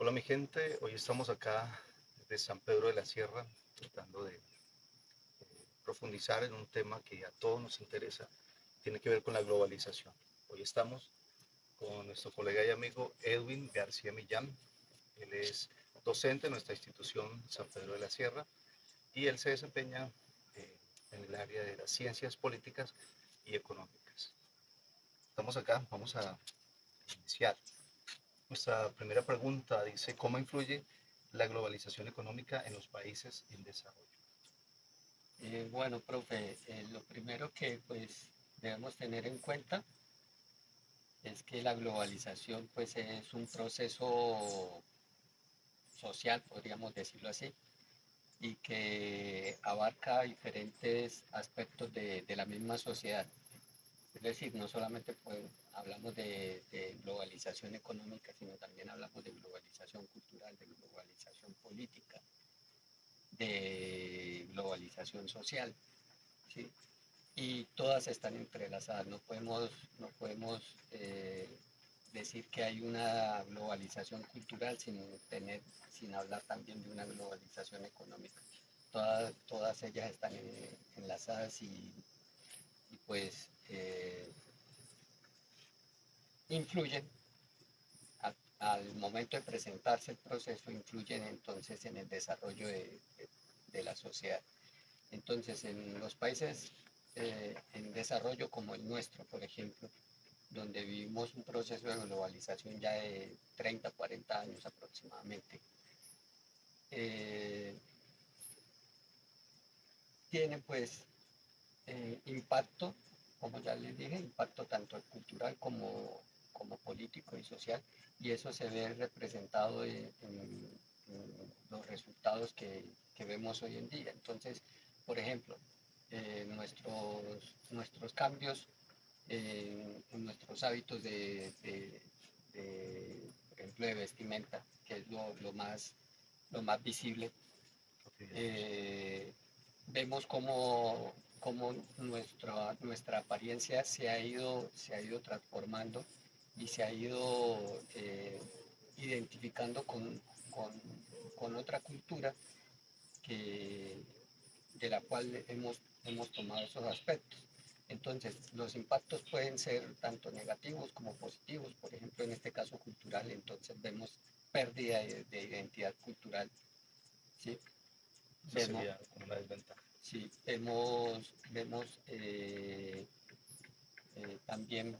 Hola mi gente, hoy estamos acá desde San Pedro de la Sierra tratando de profundizar en un tema que a todos nos interesa, tiene que ver con la globalización. Hoy estamos con nuestro colega y amigo Edwin García Millán. Él es docente en nuestra institución San Pedro de la Sierra y él se desempeña eh, en el área de las ciencias políticas y económicas. Estamos acá, vamos a iniciar. Nuestra primera pregunta dice, ¿cómo influye la globalización económica en los países en desarrollo? Bueno, profe, lo primero que pues debemos tener en cuenta es que la globalización pues es un proceso social, podríamos decirlo así, y que abarca diferentes aspectos de la misma sociedad. Es decir, no solamente pues, hablamos de globalización económica, sino también hablamos de globalización cultural, de globalización política, de globalización social, ¿sí? Y todas están entrelazadas. No podemos decir que hay una globalización cultural sin hablar también de una globalización económica. Todas ellas están enlazadas y pues influyen al momento de presentarse el proceso, influyen entonces en el desarrollo de la sociedad. Entonces, en los países en desarrollo como el nuestro, por ejemplo, donde vivimos un proceso de globalización ya de 30, 40 años aproximadamente, eh, tiene pues impacto, como ya les dije, impacto tanto cultural como político y social, y eso se ve representado en los resultados que vemos hoy en día. Entonces, por ejemplo, nuestros cambios en nuestros hábitos por ejemplo, de vestimenta, que es lo más visible. eh, Vemos cómo nuestra apariencia se ha ido transformando y se ha ido identificando con, con otra cultura que, de la cual hemos tomado esos aspectos. Entonces, los impactos pueden ser tanto negativos como positivos. Por ejemplo, en este caso cultural, entonces vemos pérdida de identidad cultural, ¿sí? Esa Vemos, sería como una desventaja. sí, vemos también,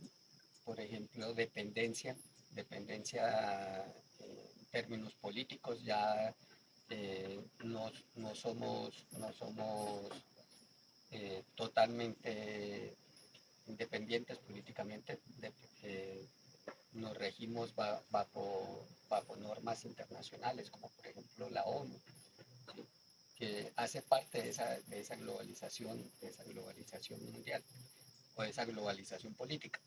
por ejemplo, dependencia en términos políticos. Ya no somos totalmente independientes políticamente, nos regimos bajo normas internacionales, como por ejemplo la ONU, ¿sí? Que hace parte de esa globalización mundial o de esa globalización política.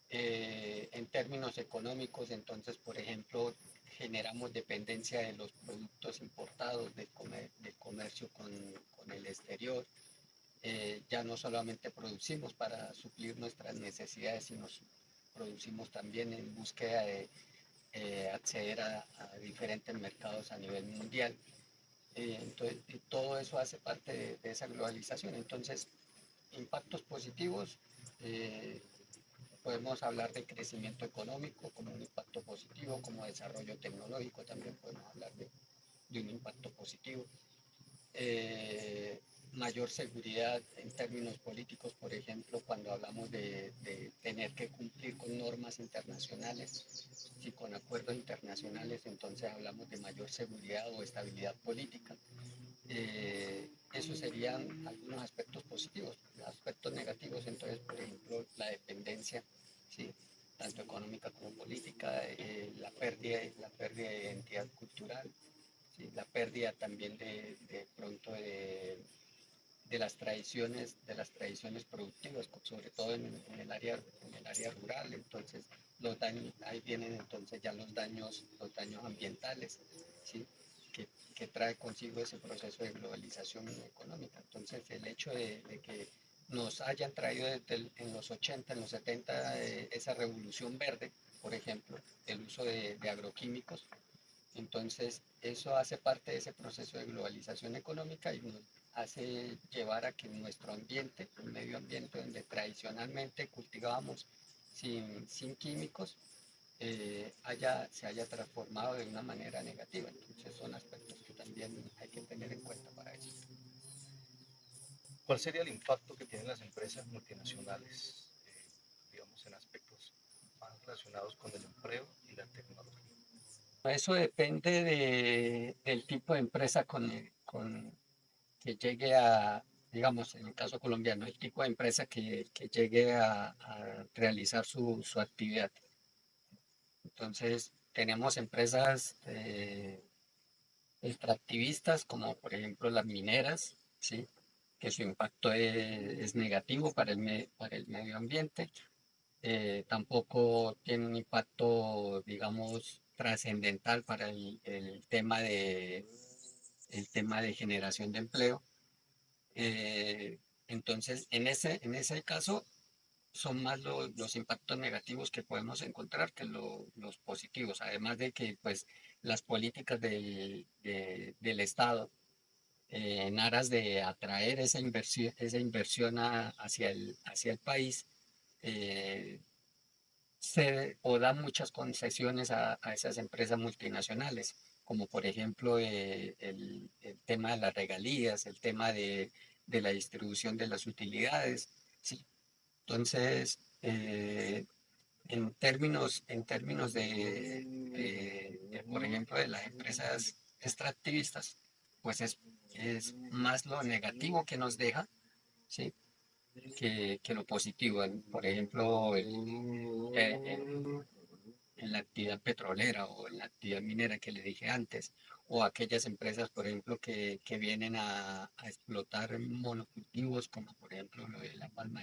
En términos económicos, entonces, por ejemplo, generamos dependencia de los productos importados, del comercio con el exterior. Ya no solamente producimos para suplir nuestras necesidades, sino producimos también en búsqueda de acceder a diferentes mercados a nivel mundial. Entonces, todo eso hace parte de esa globalización. Entonces, impactos positivos, eh, podemos hablar de crecimiento económico como un impacto positivo, como desarrollo tecnológico también podemos hablar de un impacto positivo. Mayor seguridad en términos políticos, por ejemplo, cuando hablamos de tener que cumplir con normas internacionales, si con acuerdos internacionales, entonces hablamos de mayor seguridad o estabilidad política. Esos serían algunos aspectos positivos. Aspectos negativos, entonces, por ejemplo, la dependencia, ¿sí? Tanto económica como política, la pérdida de identidad cultural, ¿sí? La pérdida también de pronto de las tradiciones productivas, sobre todo en el área rural. Entonces, ahí vienen entonces ya los daños ambientales, ¿sí? que trae consigo ese proceso de globalización económica. Entonces, el hecho de que nos hayan traído en los 80, en los 70, esa revolución verde, por ejemplo, el uso de agroquímicos, Entonces, eso hace parte de ese proceso de globalización económica y nos hace llevar a que nuestro ambiente, el medio ambiente donde tradicionalmente cultivábamos sin químicos, se haya transformado de una manera negativa. Entonces, son aspectos que también hay que tener en cuenta para eso. ¿Cuál sería el impacto que tienen las empresas multinacionales, digamos, en aspectos más relacionados con el empleo y la tecnología? Eso depende del tipo de empresa que llegue a, digamos, en el caso colombiano, el tipo de empresa que llegue a realizar su actividad. Entonces, tenemos empresas extractivistas, como por ejemplo las mineras, ¿sí? Que su impacto es negativo para el medio ambiente. Tampoco tiene un impacto, digamos, trascendental para el tema de generación de empleo. Eh, entonces, en ese caso, son más los impactos negativos que podemos encontrar que los positivos, además de que pues las políticas del Estado en aras de atraer esa inversión hacia el país, eh, o da muchas concesiones a esas empresas multinacionales, como por ejemplo el tema de las regalías, el tema de la distribución de las utilidades, ¿sí? Entonces, en términos por ejemplo, de las empresas extractivistas, pues es más lo negativo que nos deja, ¿sí? Que lo positivo. Por ejemplo, en la actividad petrolera o en la actividad minera que le dije antes, o aquellas empresas, por ejemplo, que vienen a explotar monocultivos, como por ejemplo lo de la palma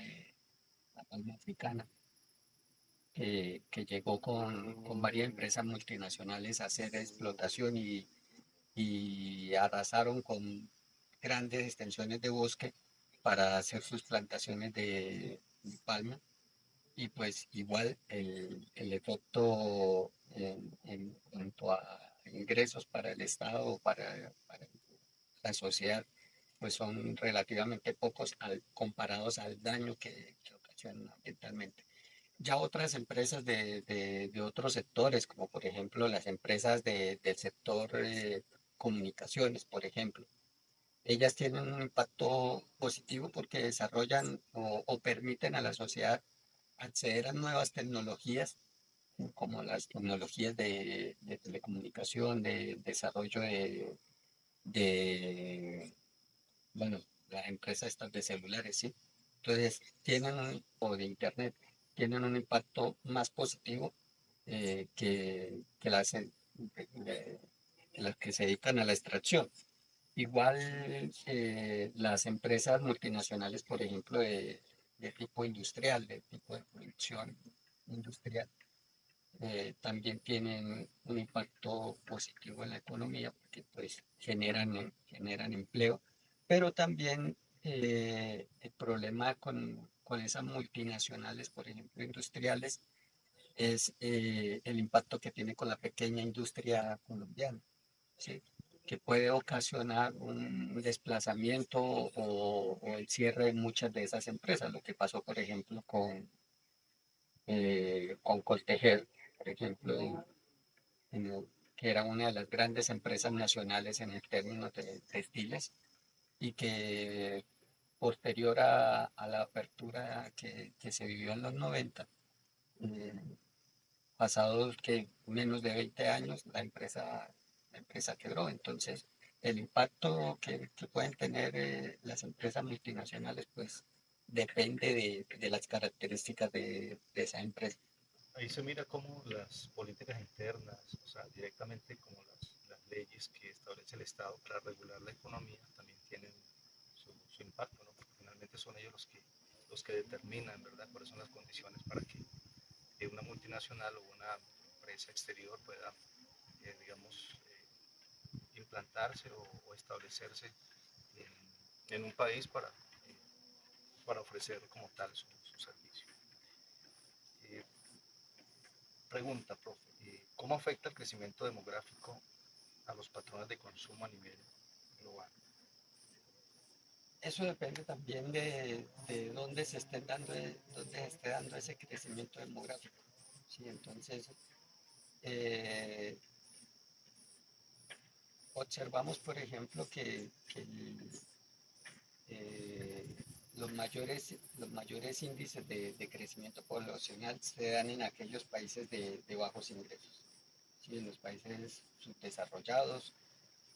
africana, que llegó con varias empresas multinacionales a hacer explotación y arrasaron con grandes extensiones de bosque para hacer sus plantaciones de palma. Y pues igual el efecto en cuanto a ingresos para el Estado o para la sociedad, pues son relativamente pocos comparados al daño que ocasionan ambientalmente. Ya otras empresas de otros sectores, como por ejemplo las empresas del sector comunicaciones, por ejemplo, ellas tienen un impacto positivo porque desarrollan o permiten a la sociedad acceder a nuevas tecnologías, como las tecnologías de telecomunicación, de desarrollo de, bueno, las empresas estas de celulares, ¿sí? Entonces, o de Internet, tienen un impacto más positivo que las que se dedican a la extracción. Igual las empresas multinacionales, por ejemplo, de tipo industrial, de tipo de producción industrial, también tienen un impacto positivo en la economía porque pues generan empleo, pero también el problema con esas multinacionales, por ejemplo, industriales, es el impacto que tiene con la pequeña industria colombiana, ¿sí? Que puede ocasionar un desplazamiento o el cierre de muchas de esas empresas, lo que pasó, por ejemplo, con Coltejer, por ejemplo, que era una de las grandes empresas nacionales en el término de textiles y que posterior a la apertura que se vivió en los 90, eh, pasados que menos de 20 años, la empresa quebró. Entonces, el impacto que pueden tener las empresas multinacionales, pues depende de las características de esa empresa. Ahí se mira cómo las políticas internas, o sea, directamente como las leyes que establece el Estado para regular la economía, también tienen su impacto, ¿no? Porque finalmente son ellos los que determinan, ¿verdad?, cuáles son las condiciones para que una multinacional o una empresa exterior pueda, digamos, implantarse o establecerse en un país para ofrecer como tal su servicio. Eh, Pregunta, profe, ¿cómo afecta el crecimiento demográfico a los patrones de consumo a nivel global? Eso depende también de dónde se esté dando, dónde se esté dando ese crecimiento demográfico. ¿Sí? Entonces, eh, observamos, por ejemplo, eh, los mayores índices de crecimiento poblacional se dan en aquellos países de bajos ingresos, ¿sí? En los países subdesarrollados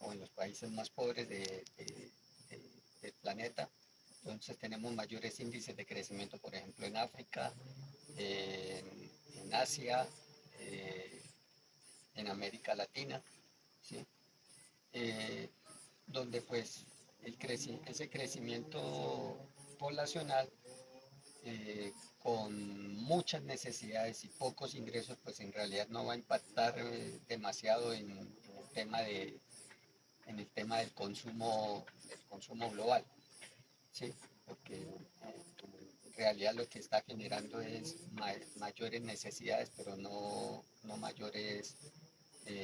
o en los países más pobres del planeta. Entonces tenemos mayores índices de crecimiento, por ejemplo, en África, en Asia, eh, en América Latina, ¿sí? Eh, donde pues ese crecimiento poblacional con muchas necesidades y pocos ingresos, pues en realidad no va a impactar demasiado en el tema del consumo global, ¿sí? Porque en realidad lo que está generando es mayores necesidades, pero no mayores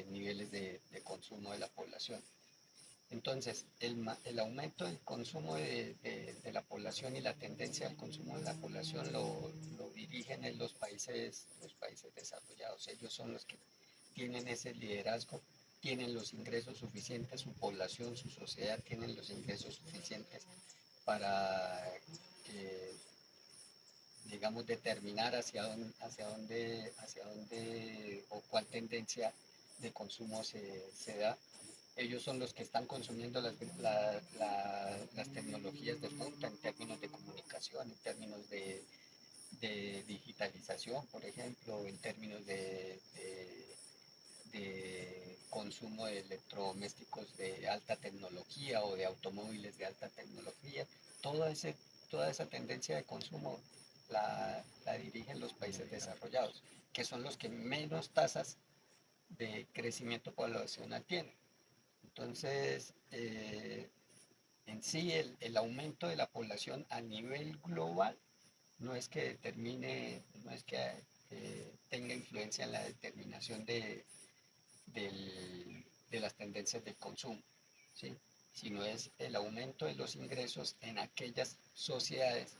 niveles de consumo de la población. Entonces, el aumento del consumo de la población y la tendencia al consumo de la población lo dirigen en los países desarrollados. Ellos son los que tienen ese liderazgo, tienen los ingresos suficientes, su población, su sociedad tienen los ingresos suficientes para, eh, digamos, determinar hacia dónde o cuál tendencia de consumo se da. Ellos son los que están consumiendo las tecnologías de punta en términos de comunicación, en términos de digitalización, por ejemplo, en términos de consumo de electrodomésticos de alta tecnología o de automóviles de alta tecnología. Toda, ese, toda esa tendencia de consumo la dirigen los países desarrollados, que son los que menos tasas de crecimiento poblacional tienen. Entonces, en sí el aumento de la población a nivel global no es que determine, no es que tenga influencia en la determinación de las tendencias de consumo, ¿sí? Sino es el aumento de los ingresos en aquellas sociedades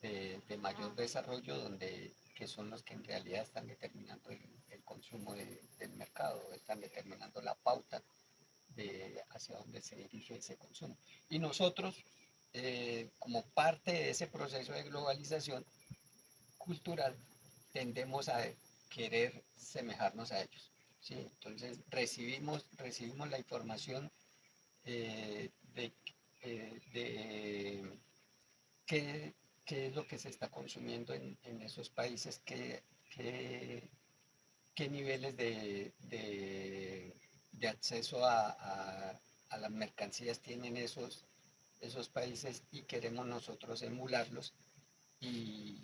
de mayor desarrollo que son los que en realidad están determinando el consumo del mercado, están determinando la pauta de hacia dónde se dirige ese consumo. Y nosotros, como parte de ese proceso de globalización cultural, tendemos a querer semejarnos a ellos, ¿sí? Entonces recibimos la información eh, de, de qué, qué, es lo que se está consumiendo en esos países, qué niveles de acceso a las mercancías tienen esos países y queremos nosotros emularlos y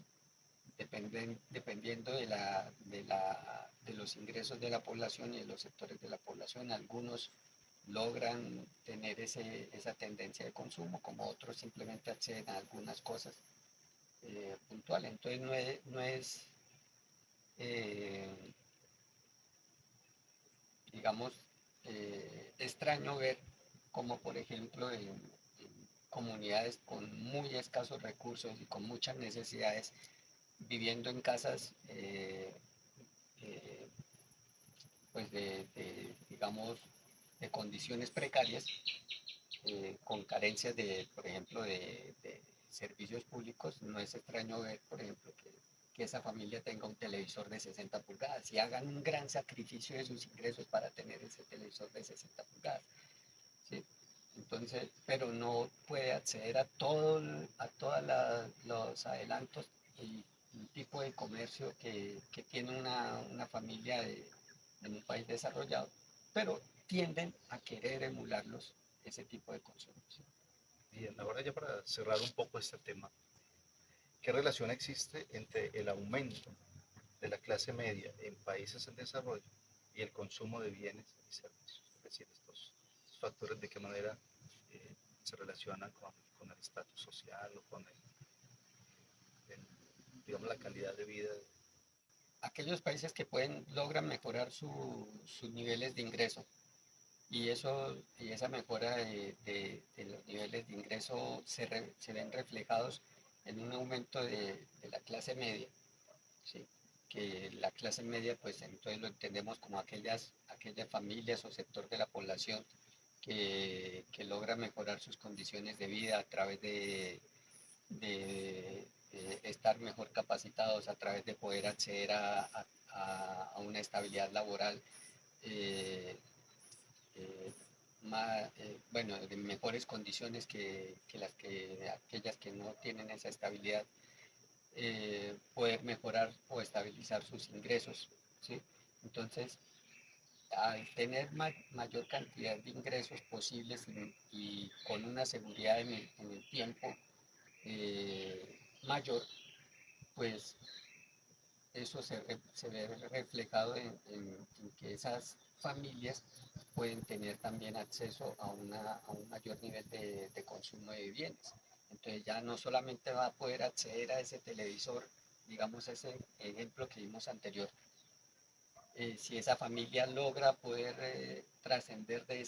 dependiendo de los ingresos de la población y de los sectores de la población, algunos logran tener esa tendencia de consumo, como otros simplemente acceden a algunas cosas puntuales. Entonces no es eh, digamos, extraño ver como, por ejemplo, en comunidades con muy escasos recursos y con muchas necesidades, viviendo en casas eh, pues digamos, de condiciones precarias, con carencias por ejemplo, de servicios públicos. No es extraño ver, por ejemplo, que esa familia tenga un televisor de 60 pulgadas y hagan un gran sacrificio de sus ingresos para tener ese televisor de 60 pulgadas, ¿sí? Entonces, pero no puede acceder a todos los adelantos y un tipo de comercio que tiene una familia en un país desarrollado, pero tienden a querer emularlos ese tipo de consumo, ¿sí? Bien, ahora ya para cerrar un poco este tema, ¿qué relación existe entre el aumento de la clase media en países en desarrollo y el consumo de bienes y servicios? Es decir, estos factores de qué manera se relacionan con el estatus social o con digamos, la calidad de vida. Aquellos países que logran mejorar sus niveles de ingreso y esa mejora de los niveles de ingreso se ven reflejados en un aumento de la clase media, ¿sí? Que la clase media, pues entonces lo entendemos como aquellas familias o sector de la población que logra mejorar sus condiciones de vida a través de estar mejor capacitados, a través de poder acceder a una estabilidad laboral eh, eh, bueno, de mejores condiciones que aquellas que no tienen esa estabilidad, poder mejorar o estabilizar sus ingresos, ¿sí? Entonces, al tener mayor cantidad de ingresos posibles y con una seguridad en el tiempo mayor, pues eso se ve reflejado en que esas familias pueden tener también acceso a un mayor nivel de consumo de bienes. Entonces ya no solamente va a poder acceder a ese televisor, digamos ese ejemplo que vimos anterior, si esa familia logra poder trascender de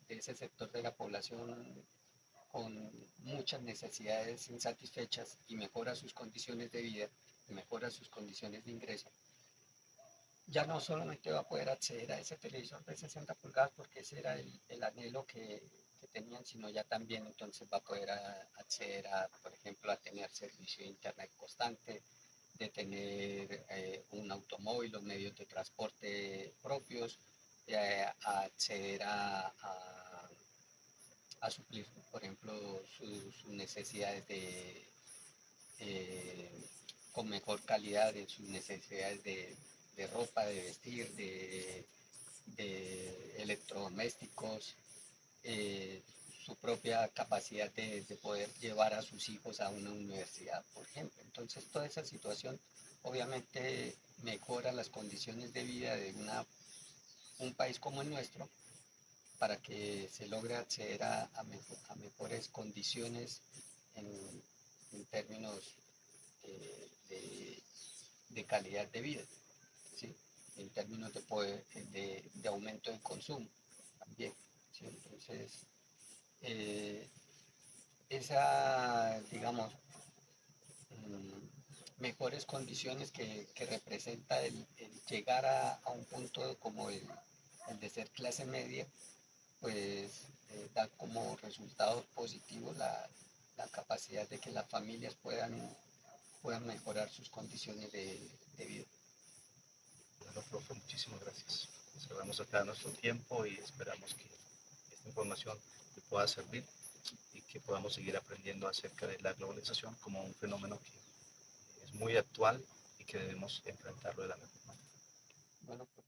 ese sector de la población con muchas necesidades insatisfechas y mejora sus condiciones de vida, mejora sus condiciones de ingreso, ya no solamente va a poder acceder a ese televisor de 60 pulgadas porque ese era el anhelo que tenían, sino ya también entonces va a poder acceder a, por ejemplo, a tener servicio de internet constante, de tener un automóvil, los medios de transporte propios, a acceder a suplir, por ejemplo, sus necesidades eh, con mejor calidad en sus necesidades de ropa, de vestir, de electrodomésticos, eh, su propia capacidad de poder llevar a sus hijos a una universidad, por ejemplo. Entonces, toda esa situación obviamente mejora las condiciones de vida de un país como el nuestro para que se logre acceder a mejores condiciones en, en términos de calidad de vida, ¿sí? En términos de, poder, de aumento de consumo también. ¿Sí? Entonces, eh, esa, digamos, mejores condiciones que representa el llegar a un punto como el de ser clase media, pues da como resultado positivo la capacidad de que las familias puedan mejorar sus condiciones de vida. Bueno, profe, muchísimas gracias. Cerramos acá nuestro tiempo y esperamos que esta información te pueda servir y que podamos seguir aprendiendo acerca de la globalización como un fenómeno que es muy actual y que debemos enfrentarlo de la mejor manera. Bueno, pues